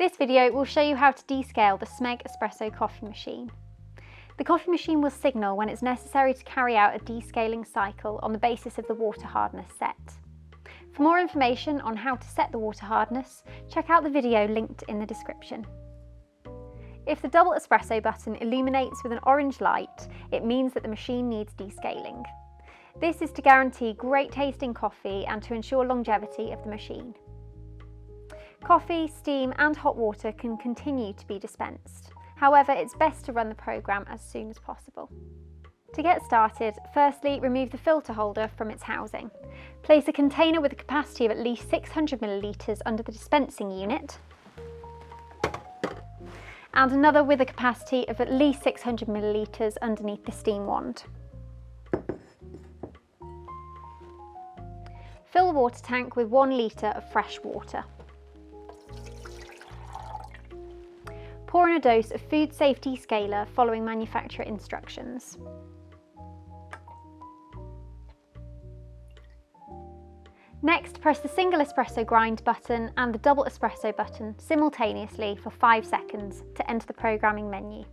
This video will show you how to descale the Smeg Espresso Coffee Machine. The coffee machine will signal when it's necessary to carry out a descaling cycle on the basis of the water hardness set. For more information on how to set the water hardness, check out the video linked in the description. If the double espresso button illuminates with an orange light, it means that the machine needs descaling. This is to guarantee great tasting coffee and to ensure longevity of the machine. Coffee, steam and hot water can continue to be dispensed. However, it's best to run the programme as soon as possible. To get started, firstly remove the filter holder from its housing. Place a container with a capacity of at least 600 ml under the dispensing unit and another with a capacity of at least 600 ml underneath the steam wand. Fill the water tank with 1 litre of fresh water. Pour in a dose of food safety descaler following manufacturer instructions. Next, press the single espresso grind button and the double espresso button simultaneously for 5 seconds to enter the programming menu.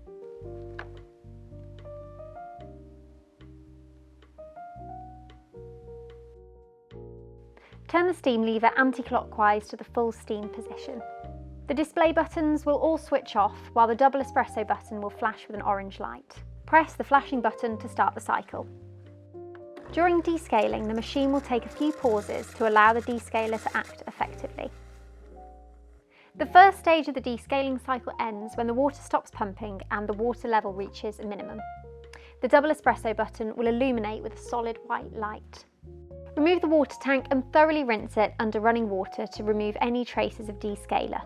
Turn the steam lever anti-clockwise to the full steam position. The display buttons will all switch off while the double espresso button will flash with an orange light. Press the flashing button to start the cycle. During descaling, the machine will take a few pauses to allow the descaler to act effectively. The first stage of the descaling cycle ends when the water stops pumping and the water level reaches a minimum. The double espresso button will illuminate with a solid white light. Remove the water tank and thoroughly rinse it under running water to remove any traces of descaler.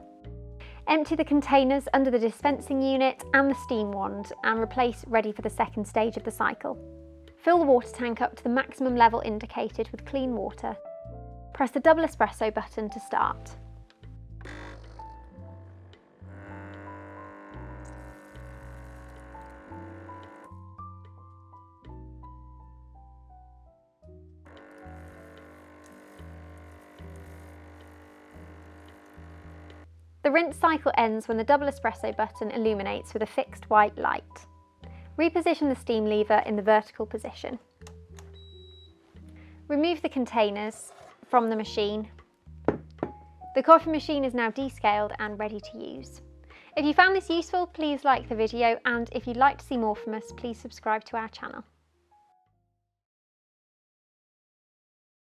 Empty the containers under the dispensing unit and the steam wand and replace ready for the second stage of the cycle. Fill the water tank up to the maximum level indicated with clean water. Press the double espresso button to start. The rinse cycle ends when the double espresso button illuminates with a fixed white light. Reposition the steam lever in the vertical position. Remove the containers from the machine. The coffee machine is now descaled and ready to use. If you found this useful, please like the video, and if you'd like to see more from us, please subscribe to our channel.